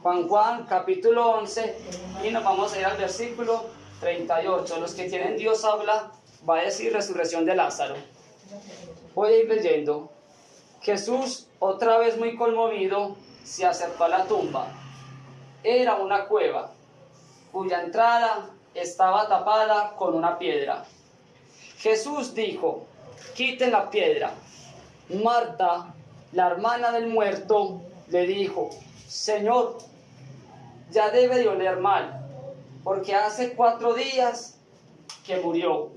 Juan, capítulo 11, y nos vamos a ir al versículo 38. Los que tienen Dios habla, va a decir resurrección de Lázaro. Voy a ir leyendo. Jesús, otra vez muy conmovido, se acercó a la tumba. Era una cueva, cuya entrada estaba tapada con una piedra. Jesús dijo: quiten la piedra. Marta, la hermana del muerto, le dijo: Señor, ya debe de oler mal, porque hace 4 días que murió.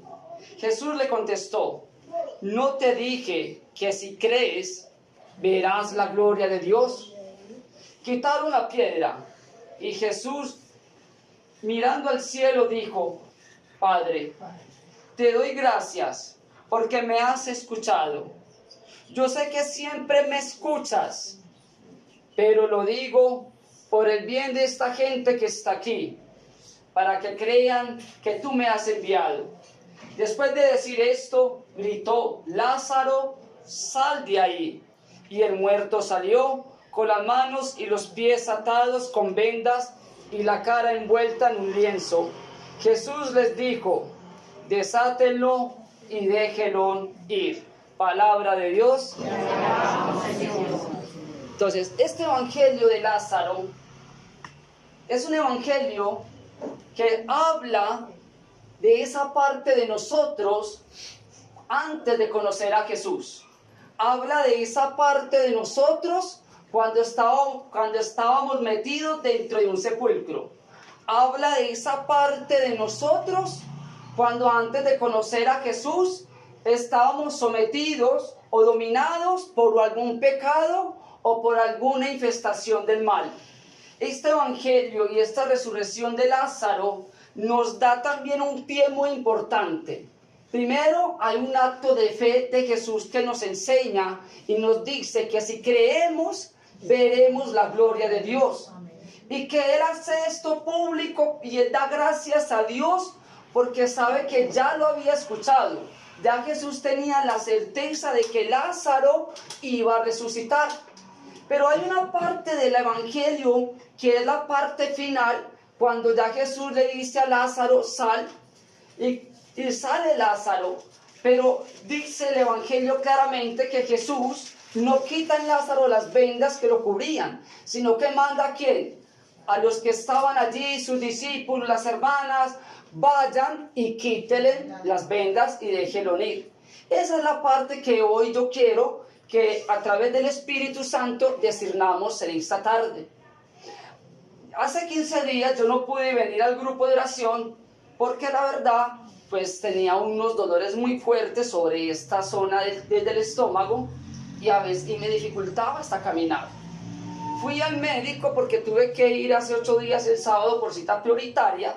Jesús le contestó: ¿no te dije que si crees verás la gloria de Dios? Quitaron la piedra, y Jesús, mirando al cielo, dijo: Padre, te doy gracias porque me has escuchado. Yo sé que siempre me escuchas, pero lo digo por el bien de esta gente que está aquí, para que crean que tú me has enviado. Después de decir esto, gritó: Lázaro, sal de ahí. Y el muerto salió con las manos y los pies atados con vendas y la cara envuelta en un lienzo. Jesús les dijo: desátenlo y déjenlo ir. Palabra de Dios. Entonces, este evangelio de Lázaro es un evangelio que habla de esa parte de nosotros antes de conocer a Jesús. Habla de esa parte de nosotros cuando estábamos metidos dentro de un sepulcro. Habla de esa parte de nosotros cuando antes de conocer a Jesús estábamos sometidos o dominados por algún pecado o por alguna infestación del mal. Este evangelio y esta resurrección de Lázaro nos da también un pie muy importante. Primero, hay un acto de fe de Jesús que nos enseña y nos dice que si creemos, veremos la gloria de Dios. Y que Él hace esto público y Él da gracias a Dios porque sabe que ya lo había escuchado. Ya Jesús tenía la certeza de que Lázaro iba a resucitar. Pero hay una parte del evangelio que es la parte final, cuando ya Jesús le dice a Lázaro: sal, y sale Lázaro. Pero dice el evangelio claramente que Jesús no quita en Lázaro las vendas que lo cubrían, sino que manda ¿a quién? A los que estaban allí, sus discípulos, las hermanas: vayan y quítele las vendas y déjenlo ir. Esa es la parte que hoy yo quiero que a través del Espíritu Santo discernamos en esta tarde. Hace 15 días yo no pude venir al grupo de oración porque la verdad pues tenía unos dolores muy fuertes sobre esta zona del estómago y a veces me dificultaba hasta caminar. Fui al médico porque tuve que ir hace 8 días el sábado por cita prioritaria.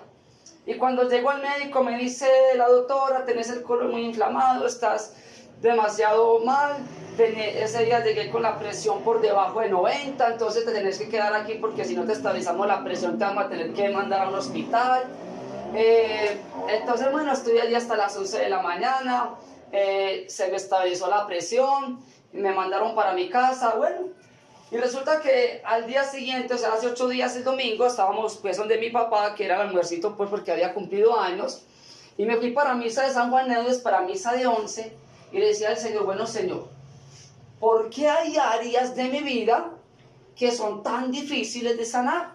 Y cuando llego al médico me dice la doctora: tenés el colon muy inflamado, estás demasiado mal. Ese día llegué con la presión por debajo de 90, entonces te tenés que quedar aquí porque si no te estabilizamos la presión te vamos a tener que mandar a un hospital. Entonces bueno, estuve allí hasta las 11 de la mañana, se me estabilizó la presión, me mandaron para mi casa, bueno. Y resulta que al día siguiente, o sea, hace 8 días, el domingo, estábamos pues donde mi papá, que era el almuercito pues porque había cumplido años, y me fui para misa de San Juan Neudes, para misa de 11, y le decía al Señor: bueno Señor, ¿por qué hay áreas de mi vida que son tan difíciles de sanar?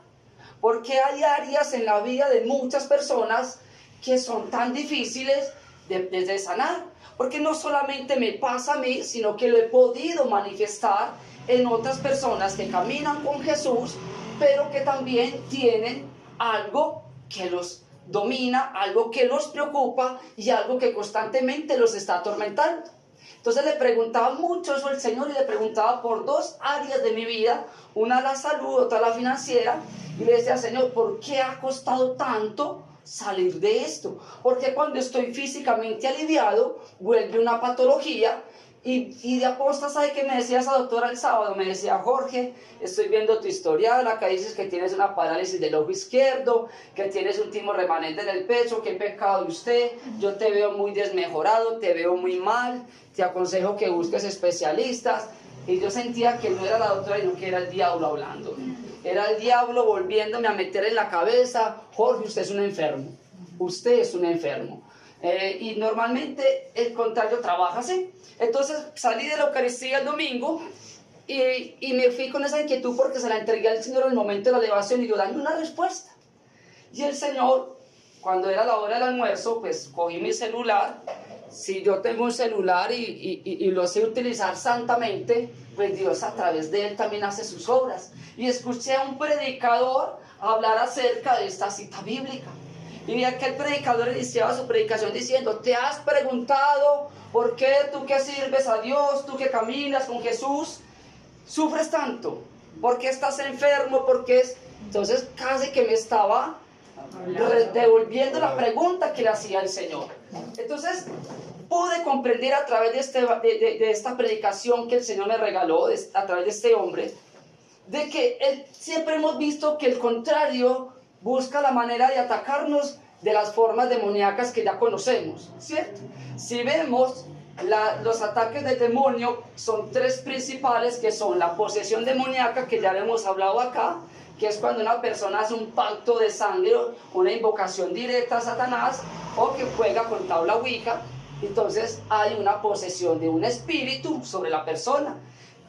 ¿Por qué hay áreas en la vida de muchas personas que son tan difíciles de sanar? Porque no solamente me pasa a mí, sino que lo he podido manifestar en otras personas que caminan con Jesús, pero que también tienen algo que los domina, algo que los preocupa y algo que constantemente los está atormentando. Entonces le preguntaba mucho eso al Señor y le preguntaba por 2 áreas de mi vida, una la salud, otra la financiera, y le decía: Señor, ¿por qué ha costado tanto salir de esto? Porque cuando estoy físicamente aliviado, vuelve una patología. Y de aposta, ¿sabe qué me decía esa doctora el sábado? Me decía: Jorge, estoy viendo tu historial, acá dices que tienes una parálisis del ojo izquierdo, que tienes un timo remanente en el pecho, qué pecado de usted, yo te veo muy desmejorado, te veo muy mal, te aconsejo que busques especialistas. y yo sentía que no era la doctora, sino que era el diablo hablando. Era el diablo volviéndome a meter en la cabeza: Jorge, usted es un enfermo, usted es un enfermo. Y normalmente el contrario trabaja así. Entonces salí de la Eucaristía el domingo y me fui con esa inquietud porque se la entregué al Señor en el momento de la elevación y yo dando una respuesta. Y el Señor, cuando era la hora del almuerzo, pues cogí mi celular. Si yo tengo un celular y lo sé utilizar santamente, pues Dios a través de él también hace sus obras. Y escuché a un predicador hablar acerca de esta cita bíblica. Y vi que el predicador iniciaba su predicación diciendo: ¿te has preguntado por qué tú que sirves a Dios, tú que caminas con Jesús, sufres tanto? ¿Por qué estás enfermo? ¿Por qué es...? Entonces casi que me estaba devolviendo la pregunta que le hacía el Señor. Entonces pude comprender a través de esta predicación que el Señor me regaló, a través de este hombre, de que siempre hemos visto que el contrario busca la manera de atacarnos de las formas demoníacas que ya conocemos, ¿cierto? Si vemos, los ataques del demonio son tres principales, que son la posesión demoníaca, que ya lo hemos hablado acá, que es cuando una persona hace un pacto de sangre, una invocación directa a Satanás, o que juega con tabla ouija. Entonces hay una posesión de un espíritu sobre la persona.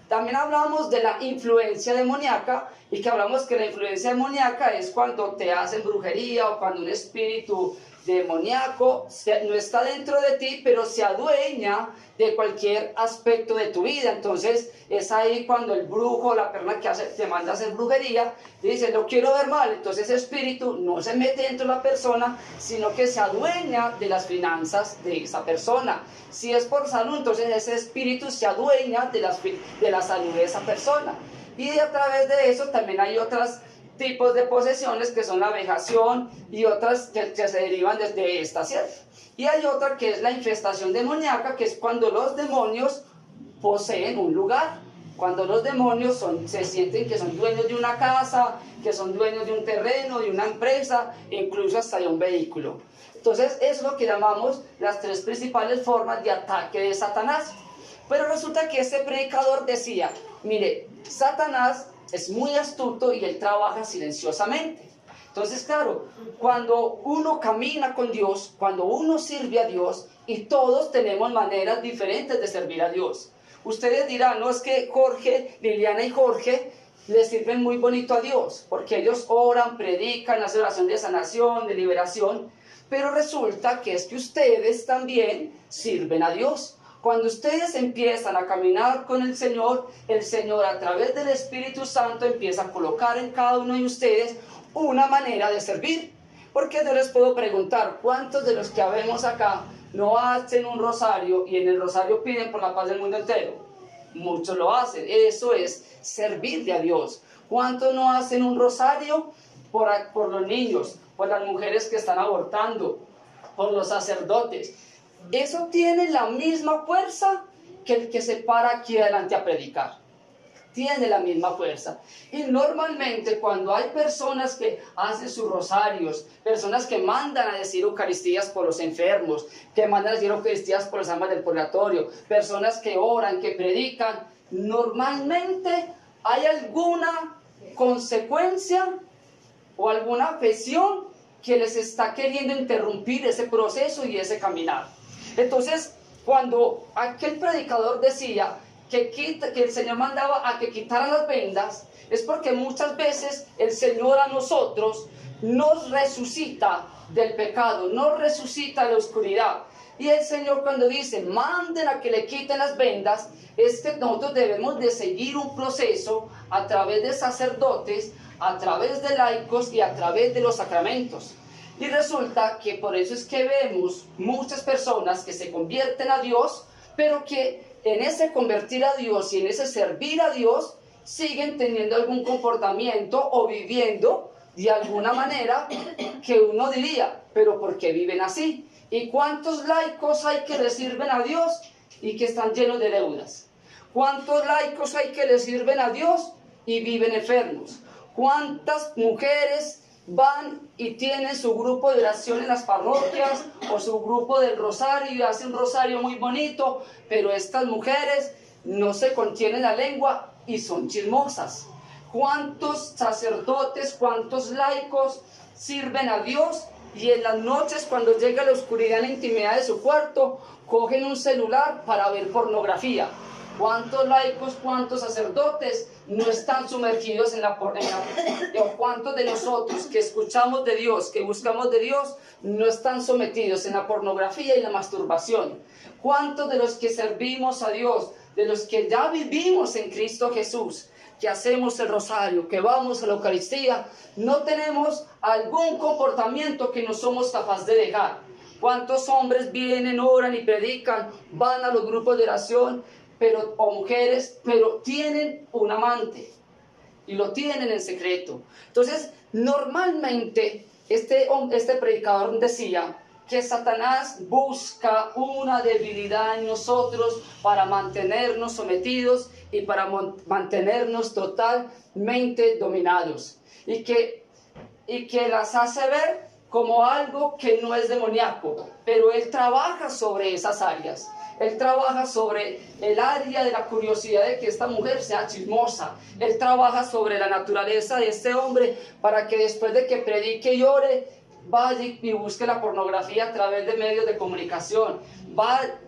También hablamos de la influencia demoníaca, y que hablamos que la influencia demoníaca es cuando te hacen brujería o cuando un espíritu demoníaco no está dentro de ti, pero se adueña de cualquier aspecto de tu vida. Entonces es ahí cuando el brujo, la persona que te manda a hacer brujería, dice: no quiero ver mal. Entonces ese espíritu no se mete dentro de la persona, sino que se adueña de las finanzas de esa persona. Si es por salud, entonces ese espíritu se adueña de la salud de esa persona. Y a través de eso también hay otros tipos de posesiones, que son la vejación y otras que se derivan desde esta, ¿cierto? Y hay otra que es la infestación demoníaca, que es cuando los demonios poseen un lugar. Cuando los demonios se sienten que son dueños de una casa, que son dueños de un terreno, de una empresa, incluso hasta de un vehículo. Entonces eso es lo que llamamos las tres principales formas de ataque de Satanás. Pero resulta que este predicador decía: mire, Satanás es muy astuto y él trabaja silenciosamente. Entonces, claro, cuando uno camina con Dios, cuando uno sirve a Dios, y todos tenemos maneras diferentes de servir a Dios. Ustedes dirán: no, es que Jorge, Liliana y Jorge le sirven muy bonito a Dios, porque ellos oran, predican, hacen oración de sanación, de liberación. Pero resulta que es que ustedes también sirven a Dios. Cuando ustedes empiezan a caminar con el Señor a través del Espíritu Santo empieza a colocar en cada uno de ustedes una manera de servir. Porque yo les puedo preguntar: ¿cuántos de los que habemos acá no hacen un rosario y en el rosario piden por la paz del mundo entero? Muchos lo hacen. Eso es servirle a Dios. ¿Cuántos no hacen un rosario por los niños, por las mujeres que están abortando, por los sacerdotes? Eso tiene la misma fuerza que el que se para aquí adelante a predicar. Tiene la misma fuerza. Y normalmente cuando hay personas que hacen sus rosarios, personas que mandan a decir Eucaristías por los enfermos, que mandan a decir Eucaristías por las almas del purgatorio, personas que oran, que predican, normalmente hay alguna consecuencia o alguna afección que les está queriendo interrumpir ese proceso y ese caminar. Entonces, cuando aquel predicador decía que el Señor mandaba a que quitaran las vendas, es porque muchas veces el Señor a nosotros nos resucita del pecado, nos resucita de la oscuridad. Y el Señor, cuando dice manden a que le quiten las vendas, es que nosotros debemos de seguir un proceso a través de sacerdotes, a través de laicos y a través de los sacramentos. Y resulta que por eso es que vemos muchas personas que se convierten a Dios, pero que en ese convertir a Dios y en ese servir a Dios siguen teniendo algún comportamiento o viviendo de alguna manera que uno diría: pero ¿por qué viven así? ¿Y cuántos laicos hay que le sirven a Dios y que están llenos de deudas? ¿Cuántos laicos hay que le sirven a Dios y viven enfermos? ¿Cuántas mujeres van y tienen su grupo de oración en las parroquias o su grupo del rosario y hacen un rosario muy bonito, pero estas mujeres no se contienen la lengua y son chismosas. ¿Cuántos sacerdotes, cuántos laicos sirven a Dios y en las noches cuando llega la oscuridad, en la intimidad de su cuarto, cogen un celular para ver pornografía? ¿Cuántos laicos, cuántos sacerdotes no están sumergidos en la pornografía? ¿O cuántos de nosotros que escuchamos de Dios, que buscamos de Dios, no están sometidos en la pornografía y la masturbación? ¿Cuántos de los que servimos a Dios, de los que ya vivimos en Cristo Jesús, que hacemos el rosario, que vamos a la Eucaristía, no tenemos algún comportamiento que no somos capaces de dejar? ¿Cuántos hombres vienen, oran y predican, van a los grupos de oración, o mujeres, pero tienen un amante y lo tienen en secreto? Entonces, normalmente, este predicador decía que Satanás busca una debilidad en nosotros para mantenernos sometidos y para mantenernos totalmente dominados, y que las hace ver como algo que no es demoníaco, pero él trabaja sobre esas áreas. Él trabaja sobre el área de la curiosidad de que esta mujer sea chismosa. Él trabaja sobre la naturaleza de este hombre para que después de que predique y ore, vaya y busque la pornografía a través de medios de comunicación.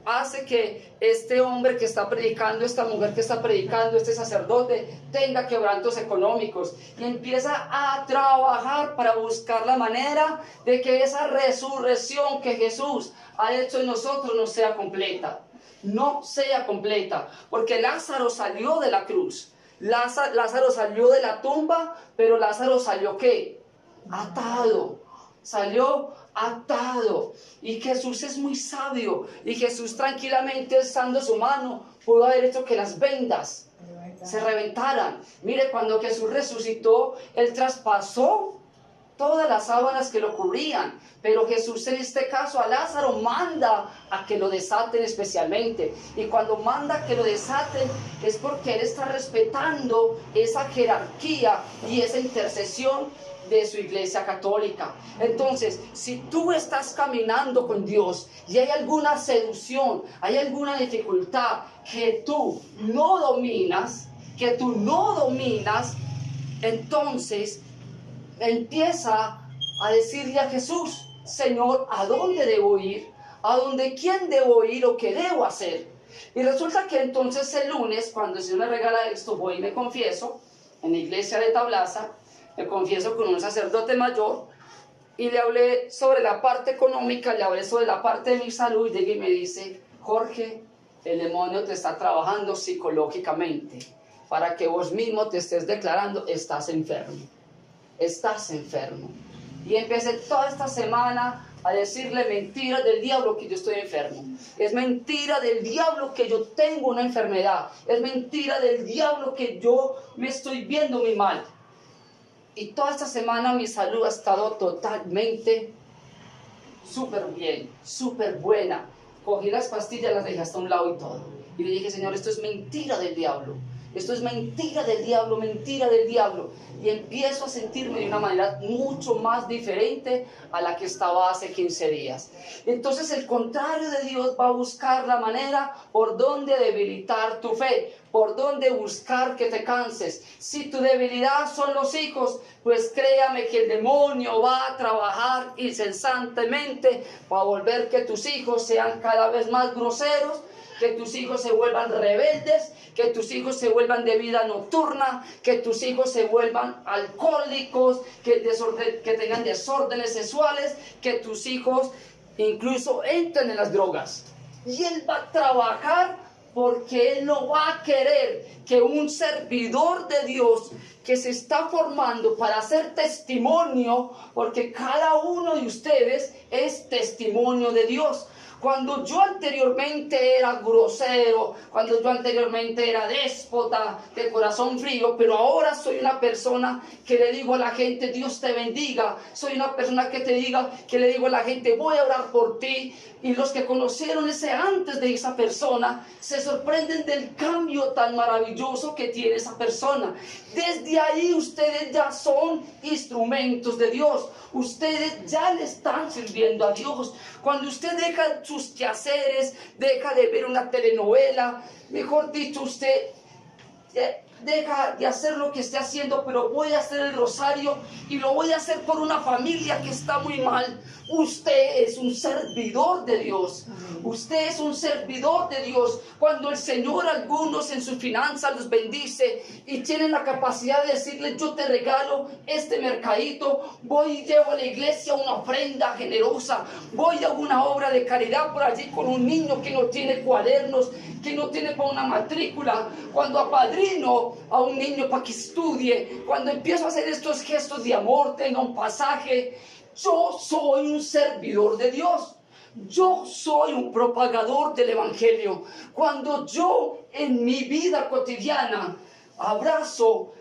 Hace que este hombre que está predicando, esta mujer que está predicando, este sacerdote, tenga quebrantos económicos y empieza a trabajar para buscar la manera de que esa resurrección que Jesús ha hecho en nosotros no sea completa. No sea completa, porque Lázaro salió de la cruz, Lázaro salió de la tumba, pero Lázaro salió ¿qué? Atado. Salió atado. Y Jesús es muy sabio, y Jesús tranquilamente alzando su mano pudo haber hecho que las vendas se reventaran. Mire, cuando Jesús resucitó, Él traspasó todas las sábanas que lo cubrían, pero Jesús en este caso a Lázaro manda a que lo desaten especialmente, y cuando manda que lo desaten es porque Él está respetando esa jerarquía y esa intercesión de su iglesia católica. Entonces, si tú estás caminando con Dios y hay alguna seducción, hay alguna dificultad que tú no dominas, entonces empieza a decirle a Jesús: Señor, ¿a dónde debo ir? ¿A dónde quién debo ir o qué debo hacer? Y resulta que entonces el lunes, cuando el Señor me regala esto, voy y me confieso en la iglesia de Tablaza. Me confieso con un sacerdote mayor y le hablé sobre la parte económica, le hablé sobre la parte de mi salud, y llega y me dice: Jorge, el demonio te está trabajando psicológicamente para que vos mismo te estés declarando estás enfermo. Estás enfermo. Y empecé toda esta semana a decirle mentiras del diablo que yo estoy enfermo. Es mentira del diablo que yo tengo una enfermedad. Es mentira del diablo que yo me estoy viendo muy mal. Y toda esta semana mi salud ha estado totalmente súper bien, súper buena. Cogí las pastillas, las dejé hasta un lado y todo. Y le dije: Señor, esto es mentira del diablo. Esto es mentira del diablo, mentira del diablo. Y empiezo a sentirme de una manera mucho más diferente a la que estaba hace 15 días. Entonces el contrario de Dios va a buscar la manera por donde debilitar tu fe, por donde buscar que te canses. Si tu debilidad son los hijos, pues créame que el demonio va a trabajar incesantemente para volver que tus hijos sean cada vez más groseros, que tus hijos se vuelvan rebeldes, que tus hijos se vuelvan de vida nocturna, que tus hijos se vuelvan alcohólicos, que tengan desórdenes sexuales, que tus hijos incluso entren en las drogas. Y Él va a trabajar porque Él no va a querer que un servidor de Dios que se está formando para hacer testimonio, porque cada uno de ustedes es testimonio de Dios. Cuando yo anteriormente era grosero, cuando yo anteriormente era déspota, de corazón frío, pero ahora soy una persona que le digo a la gente: Dios te bendiga. Soy una persona que le digo a la gente: voy a orar por ti. Y los que conocieron ese antes de esa persona se sorprenden del cambio tan maravilloso que tiene esa persona. Desde ahí ustedes ya son instrumentos de Dios. Ustedes ya le están sirviendo a Dios. Cuando usted deja sus quehaceres, deja de ver una telenovela, mejor dicho, usted deja de hacer lo que esté haciendo, pero voy a hacer el rosario y lo voy a hacer por una familia que está muy mal. Usted es un servidor de Dios. Usted es un servidor de Dios. Cuando el Señor a algunos en sus finanzas los bendice y tienen la capacidad de decirle: yo te regalo este mercadito, voy y llevo a la iglesia una ofrenda generosa, voy a una obra de caridad por allí con un niño que no tiene cuadernos, que no tiene para una matrícula, cuando apadrino a un niño para que estudie, cuando empiezo a hacer estos gestos de amor, tenga un pasaje, yo soy un servidor de Dios. Yo soy un propagador del Evangelio. Cuando yo en mi vida cotidiana abrazo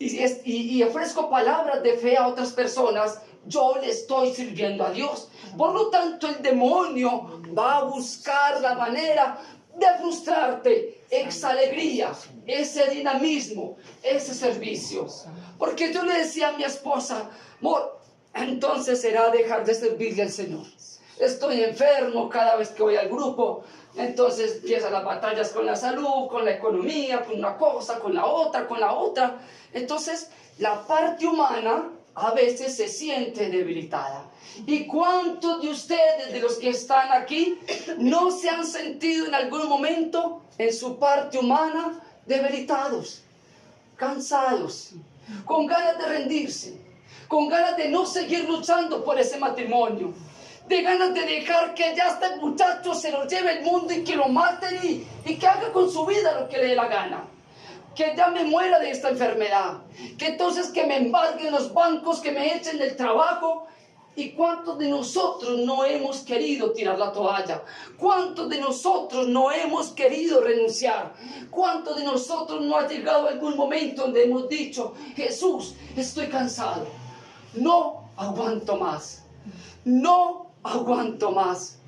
y ofrezco palabras de fe a otras personas, yo le estoy sirviendo a Dios. Por lo tanto, el demonio va a buscar la manera de frustrarte esa alegría, ese dinamismo, ese servicio. Porque yo le decía a mi esposa: amor, entonces será dejar de servirle al Señor. Estoy enfermo cada vez que voy al grupo, entonces empiezan las batallas con la salud, con la economía, con una cosa, con la otra, con la otra. Entonces la parte humana a veces se siente debilitada. ¿Y cuántos de ustedes, de los que están aquí, no se han sentido en algún momento en su parte humana debilitados, cansados, con ganas de rendirse, con ganas de no seguir luchando por ese matrimonio, de ganas de dejar que ya este muchacho se lo lleve el mundo y que lo maten y que haga con su vida lo que le dé la gana? Que ya me muera de esta enfermedad, que entonces que me embarguen los bancos, que me echen del trabajo. ¿Y cuántos de nosotros no hemos querido tirar la toalla? ¿Cuántos de nosotros no hemos querido renunciar? ¿Cuántos de nosotros no ha llegado algún momento donde hemos dicho: Jesús, estoy cansado, no aguanto más, no aguanto más?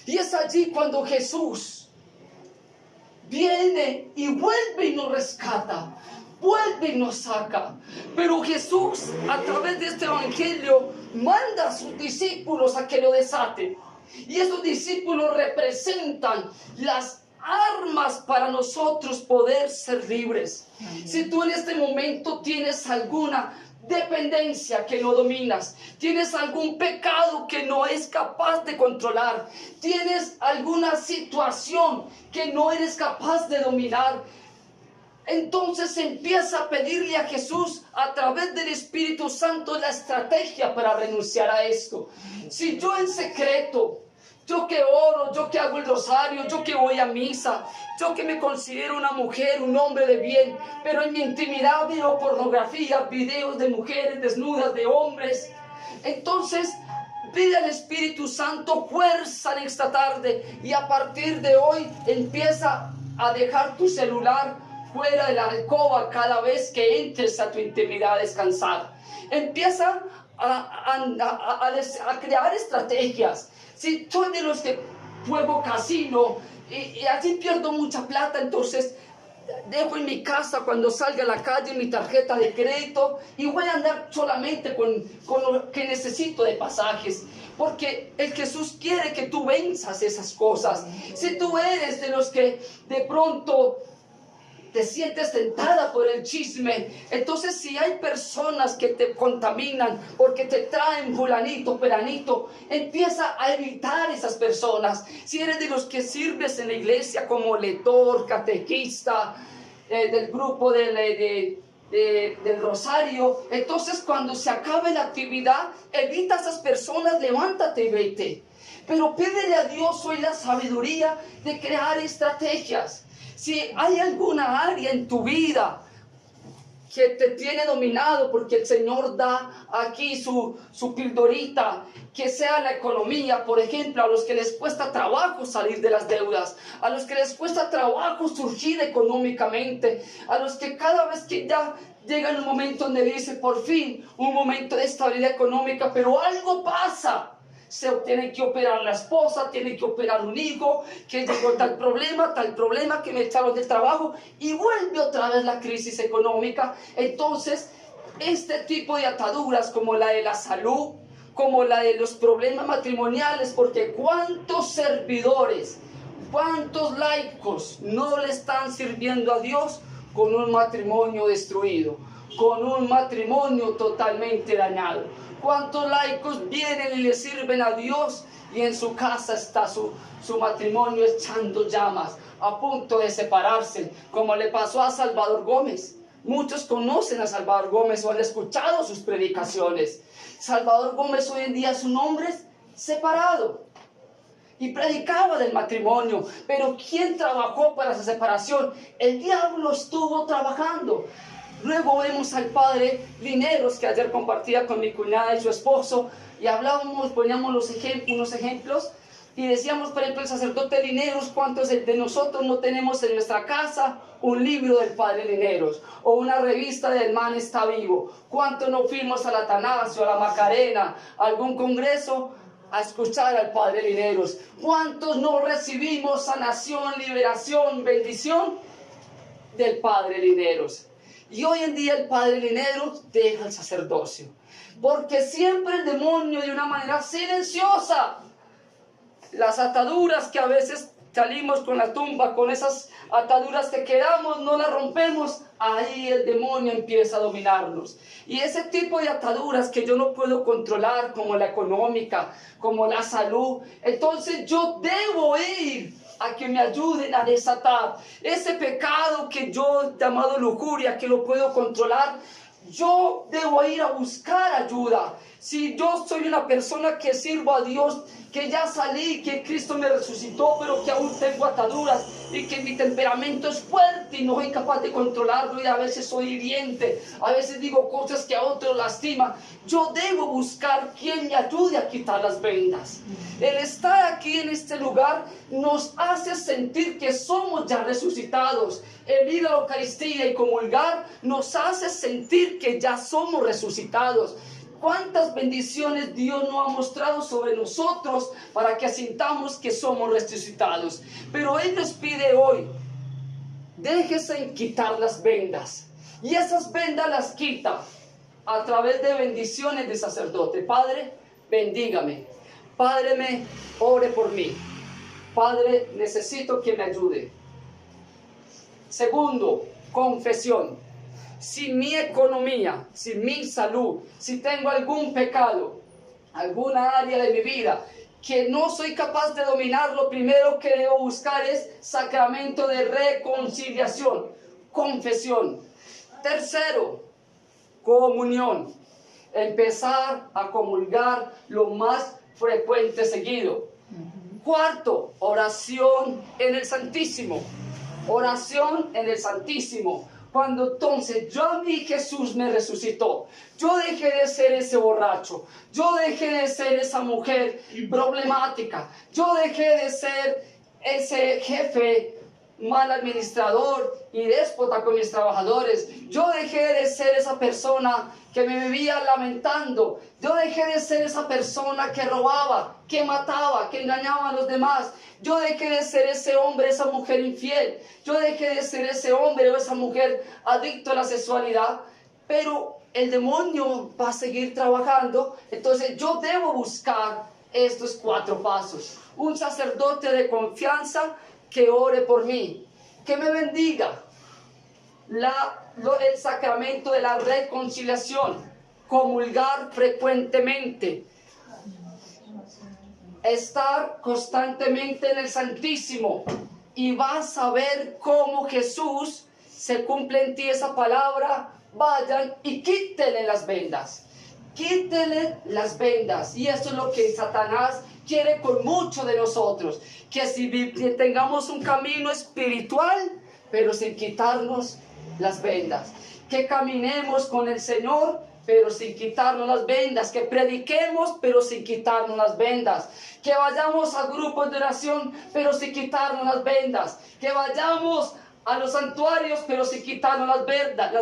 Y es allí cuando Jesús viene y vuelve y nos rescata, vuelve y nos saca. Pero Jesús, a través de este evangelio, manda a sus discípulos a que lo desaten. Y esos discípulos representan las armas para nosotros poder ser libres. Si tú en este momento tienes alguna dependencia que no dominas, tienes algún pecado que no es capaz de controlar, tienes alguna situación que no eres capaz de dominar, entonces empieza a pedirle a Jesús a través del Espíritu Santo la estrategia para renunciar a esto. Si yo en secreto, yo que oro, yo que hago el rosario, yo que voy a misa, yo que me considero una mujer, un hombre de bien, pero en mi intimidad veo pornografía, videos de mujeres desnudas, de hombres, entonces pide al Espíritu Santo fuerza en esta tarde y a partir de hoy empieza a dejar tu celular fuera de la alcoba cada vez que entres a tu intimidad a descansar. Empieza a crear estrategias. Si soy de los que juego casino y allí pierdo mucha plata, entonces dejo en mi casa cuando salga a la calle mi tarjeta de crédito y voy a andar solamente con lo que necesito de pasajes. Porque el Jesús quiere que tú venzas esas cosas. Si tú eres de los que de pronto te sientes tentada por el chisme, entonces si hay personas que te contaminan porque te traen fulanito, peranito, empieza a evitar esas personas. Si eres de los que sirves en la iglesia como lector, catequista, del grupo del rosario, entonces cuando se acabe la actividad, evita a esas personas, levántate y vete. Pero pídele a Dios hoy la sabiduría de crear estrategias. Si hay alguna área en tu vida que te tiene dominado, porque el Señor da aquí su pildorita, que sea la economía, por ejemplo, a los que les cuesta trabajo salir de las deudas, a los que les cuesta trabajo surgir económicamente, a los que cada vez que ya llega un momento donde dice, por fin, un momento de estabilidad económica, pero algo pasa. Se tiene que operar la esposa, tiene que operar un hijo, que llegó tal problema, que me echaron del trabajo y vuelve otra vez la crisis económica. Entonces, este tipo de ataduras como la de la salud, como la de los problemas matrimoniales, porque cuántos servidores, cuántos laicos no le están sirviendo a Dios con un matrimonio destruido, con un matrimonio totalmente dañado. Cuántos laicos vienen y le sirven a Dios y en su casa está su matrimonio echando llamas, a punto de separarse, como le pasó a Salvador Gómez. Muchos conocen a Salvador Gómez o han escuchado sus predicaciones. Salvador Gómez hoy en día es un hombre separado y predicaba del matrimonio, pero ¿quién trabajó para esa separación? El diablo estuvo trabajando. Luego vemos al padre Lineros, que ayer compartía con mi cuñada y su esposo, y hablábamos, poníamos unos ejemplos, y decíamos, por ejemplo, el sacerdote Lineros, ¿cuántos de nosotros no tenemos en nuestra casa un libro del padre Lineros? O una revista del Man Está Vivo. ¿Cuántos no fuimos al Atanasio, a la Macarena, a algún congreso a escuchar al padre Lineros? ¿Cuántos no recibimos sanación, liberación, bendición del padre Lineros? Y hoy en día el padre Lineros deja el sacerdocio, porque siempre el demonio, de una manera silenciosa, las ataduras que a veces salimos con la tumba, con esas ataduras que quedamos, no las rompemos, ahí el demonio empieza a dominarnos. Y ese tipo de ataduras que yo no puedo controlar, como la económica, como la salud, entonces yo debo ir a que me ayuden a desatar ese pecado que yo llamado lujuria, que lo puedo controlar. Yo debo ir a buscar ayuda. Si yo soy una persona que sirvo a Dios, que ya salí, que Cristo me resucitó, pero que aún tengo ataduras y que mi temperamento es fuerte y no soy capaz de controlarlo, y a veces soy hiriente, a veces digo cosas que a otros lastiman, yo debo buscar quien me ayude a quitar las vendas. El estar aquí en este lugar nos hace sentir que somos ya resucitados. El ir a la Eucaristía y comulgar nos hace sentir que ya somos resucitados. ¿Cuántas bendiciones Dios nos ha mostrado sobre nosotros para que sintamos que somos resucitados? Pero Él nos pide hoy, déjese en quitar las vendas. Y esas vendas las quita a través de bendiciones de sacerdote. Padre, bendígame. Padre, ore por mí. Padre, necesito que me ayude. Segundo, confesión. Si mi economía, si mi salud, si tengo algún pecado, alguna área de mi vida que no soy capaz de dominar, lo primero que debo buscar es sacramento de reconciliación, confesión. Tercero, comunión. Empezar a comulgar lo más frecuente seguido. Cuarto, oración en el Santísimo. Oración en el Santísimo. Cuando entonces yo a mí Jesús me resucitó, yo dejé de ser ese borracho, yo dejé de ser esa mujer problemática, yo dejé de ser ese jefe mal administrador y déspota con mis trabajadores, yo dejé de ser esa persona que me vivía lamentando, yo dejé de ser esa persona que robaba, que mataba, que engañaba a los demás. Yo dejé de ser ese hombre, esa mujer infiel. Yo dejé de ser ese hombre o esa mujer adicto a la sexualidad. Pero el demonio va a seguir trabajando. Entonces yo debo buscar estos 4 pasos. Un sacerdote de confianza que ore por mí, que me bendiga. El sacramento de la reconciliación. Comulgar frecuentemente. Estar constantemente en el Santísimo, y vas a ver cómo Jesús se cumple en ti esa palabra. Vayan y quítenle las vendas, quítenle las vendas. Y esto es lo que Satanás quiere con muchos de nosotros, que si tengamos un camino espiritual, pero sin quitarnos las vendas, que caminemos con el Señor, pero sin quitarnos las vendas, que prediquemos, pero sin quitarnos las vendas, que vayamos a grupos de oración, pero sin quitarnos las vendas, que vayamos a los santuarios, pero sin quitarnos las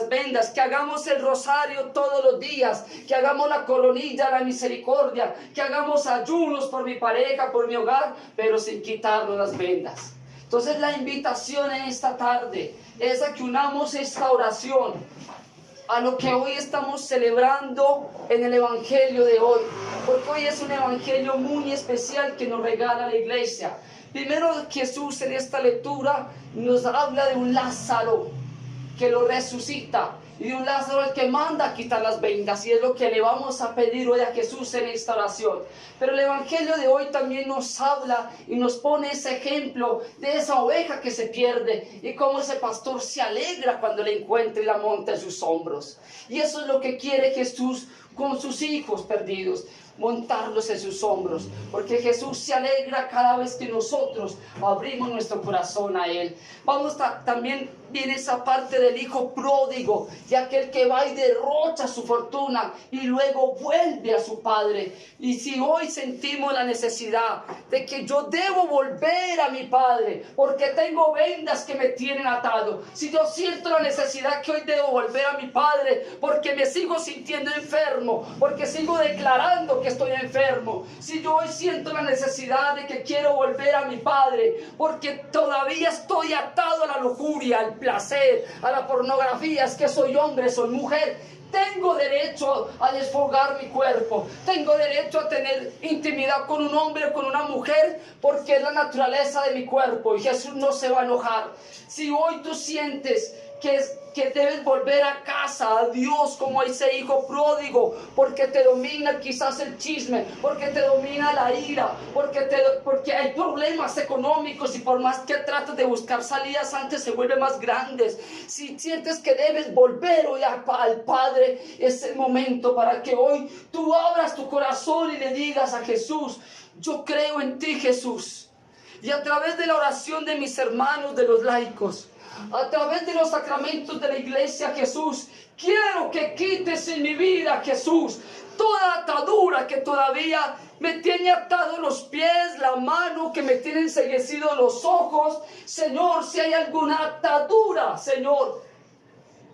vendas, que hagamos el rosario todos los días, que hagamos la coronilla, la misericordia, que hagamos ayunos por mi pareja, por mi hogar, pero sin quitarnos las vendas. Entonces la invitación en esta tarde es a que unamos esta oración a lo que hoy estamos celebrando en el Evangelio de hoy, porque hoy es un Evangelio muy especial que nos regala la iglesia. Primero, Jesús en esta lectura nos habla de un Lázaro que lo resucita, y de un Lázaro el que manda a quitar las vendas, y es lo que le vamos a pedir hoy a Jesús en esta oración. Pero el Evangelio de hoy también nos habla y nos pone ese ejemplo de esa oveja que se pierde, y cómo ese pastor se alegra cuando la encuentra y la monta en sus hombros. Y eso es lo que quiere Jesús con sus hijos perdidos, montarlos en sus hombros, porque Jesús se alegra cada vez que nosotros abrimos nuestro corazón a Él. También viene esa parte del hijo pródigo, de aquel que va y derrocha su fortuna y luego vuelve a su padre. Y si hoy sentimos la necesidad de que yo debo volver a mi padre porque tengo vendas que me tienen atado, si yo siento la necesidad que hoy debo volver a mi padre porque me sigo sintiendo enfermo, porque sigo declarando que estoy enfermo, si yo hoy siento la necesidad de que quiero volver a mi padre porque todavía estoy atado a la lujuria, al placer, a la pornografía, es que soy hombre, soy mujer, tengo derecho a desfogar mi cuerpo, tengo derecho a tener intimidad con un hombre o con una mujer, porque es la naturaleza de mi cuerpo y Jesús no se va a enojar. Si hoy tú sientes que debes volver a casa, a Dios, como ese hijo pródigo, porque te domina quizás el chisme, porque te domina la ira, porque hay problemas económicos y por más que tratas de buscar salidas antes se vuelven más grandes. Si sientes que debes volver hoy al Padre, es el momento para que hoy tú abras tu corazón y le digas a Jesús: yo creo en ti, Jesús. Y a través de la oración de mis hermanos, de los laicos, a través de los sacramentos de la iglesia, Jesús, quiero que quites en mi vida, Jesús, toda atadura que todavía me tiene atado los pies, la mano, que me tiene enceguecidos los ojos. Señor, si hay alguna atadura, Señor,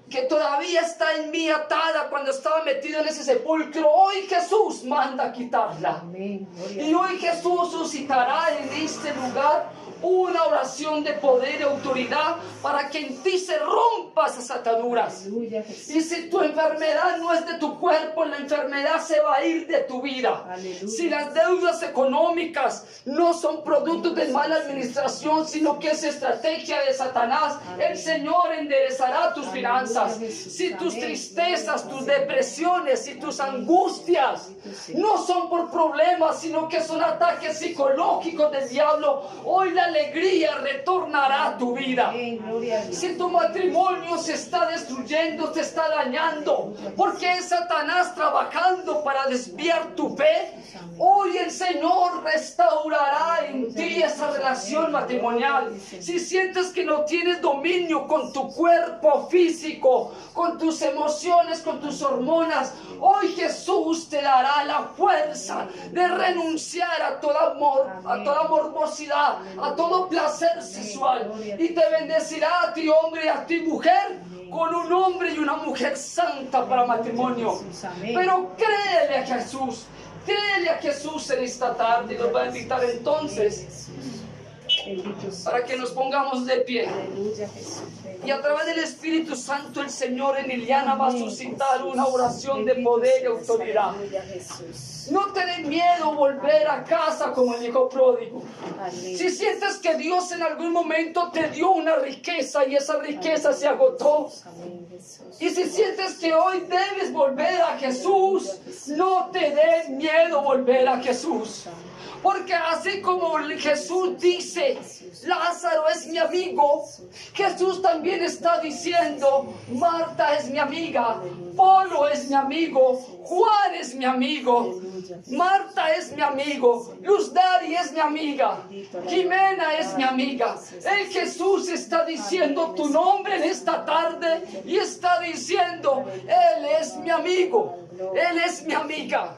que todavía está en mí atada cuando estaba metido en ese sepulcro, hoy Jesús manda a quitarla. Amén. Y hoy Jesús suscitará en este lugar una oración de poder y autoridad para que en ti se rompan esas ataduras. Aleluya, y si tu enfermedad no es de tu cuerpo, la enfermedad se va a ir de tu vida. Aleluya. Si las deudas económicas no son productos de mala administración, sino que es estrategia de Satanás, aleluya, el Señor enderezará tus finanzas. Si tus tristezas, tus depresiones y tus angustias no son por problemas, sino que son ataques psicológicos del diablo, hoy la alegría retornará a tu vida. Si tu matrimonio se está destruyendo, te está dañando, porque es Satanás trabajando para desviar tu fe, hoy el Señor restaurará en ti esa relación matrimonial. Si sientes que no tienes dominio con tu cuerpo físico, con tus emociones, con tus hormonas, hoy Jesús te dará la fuerza de renunciar a todo amor, a toda morbosidad, a todo placer sexual, y te bendecirá a ti hombre y a ti mujer con un hombre y una mujer santa para matrimonio. Pero créele a Jesús, créele a Jesús en esta tarde, y nos va a invitar entonces para que nos pongamos de pie. Y a través del Espíritu Santo el Señor en Iliana va a suscitar una oración de poder y autoridad. No te dé miedo volver a casa como el hijo pródigo. Si sientes que Dios en algún momento te dio una riqueza y esa riqueza se agotó, y si sientes que hoy debes volver a Jesús, no te dé miedo volver a Jesús. Porque así como Jesús dice, Lázaro es mi amigo, Jesús también está diciendo, Marta es mi amiga, Polo es mi amigo, Juan es mi amigo, Marta es mi amigo, Luz Dari es mi amiga, Jimena es mi amiga. El Jesús está diciendo tu nombre en esta tarde y está diciendo, Él es mi amigo, Él es mi amiga.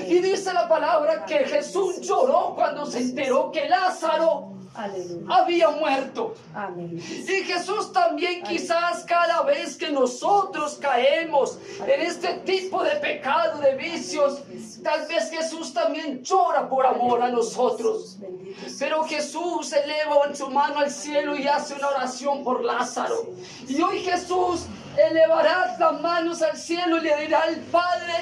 Y dice la palabra que Jesús lloró cuando se enteró que Lázaro Aleluya. había muerto. Amén. Y Jesús también quizás cada vez que nosotros caemos en este tipo de pecado, de vicios, tal vez Jesús también llora por amor a nosotros. Bendito sea. Pero Jesús eleva en su mano al cielo y hace una oración por Lázaro. Y hoy Jesús elevará las manos al cielo y le dirá al Padre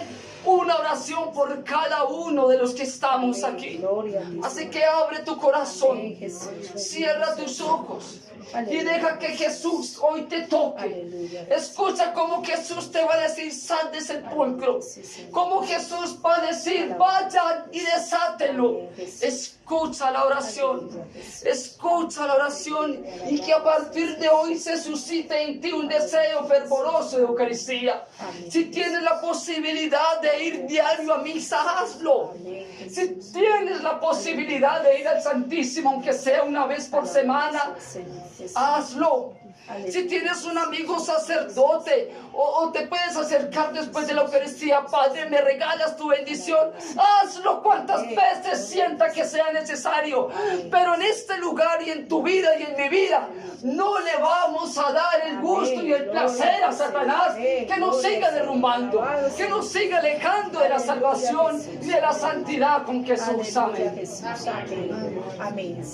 una oración por cada uno de los que estamos aquí. Gloria a Dios. Así que abre tu corazón, Amén, Jesús. cierra tus ojos y Aleluya. deja que Jesús hoy te toque. Aleluya. Escucha cómo Jesús te va a decir: sal del sepulcro. Sí, Señor. Como Jesús va a decir: vayan y desátelo. Escucha la oración. Escucha la oración y que a partir de hoy se suscite en ti un deseo fervoroso de Eucaristía. Si tienes la posibilidad de ir diario a misa, hazlo. Si tienes la posibilidad de ir al Santísimo, aunque sea una vez por semana, hazlo. Si tienes un amigo sacerdote o te puedes acercar después de la Eucaristía: Padre, ¿me regalas tu bendición? Hazlo cuantas veces sienta que sea necesario. Pero en este lugar y en tu vida y en mi vida, no le vamos a dar el gusto y el placer a Satanás que nos siga derrumbando, que nos siga alejando de la salvación y de la santidad con Jesús. Aleluya, Amén. Jesús. Amén. Amén.